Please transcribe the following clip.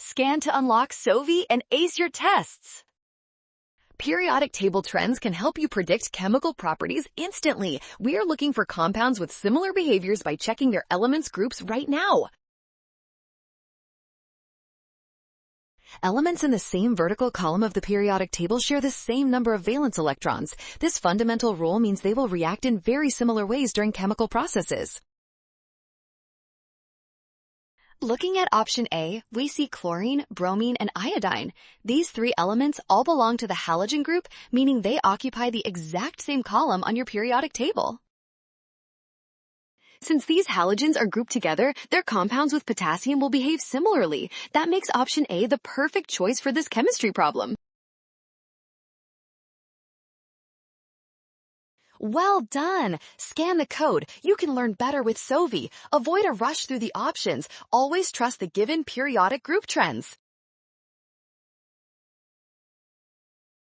Scan to unlock Sovi and ace your tests. Periodic table trends can help you predict chemical properties instantly. We are looking for compounds with similar behaviors by checking their elements groups right now. Elements in the same vertical column of the periodic table share the same number of valence electrons. This fundamental rule means they will react in very similar ways during chemical processes. Looking at option A, we see chlorine, bromine, and iodine. These three elements all belong to the halogen group, meaning they occupy the exact same column on your periodic table. Since these halogens are grouped together, their compounds with potassium will behave similarly. That makes option A the perfect choice for this chemistry problem. Well done! Scan the code. You can learn better with Sovi. Avoid a rush through the options. Always trust the given periodic group trends.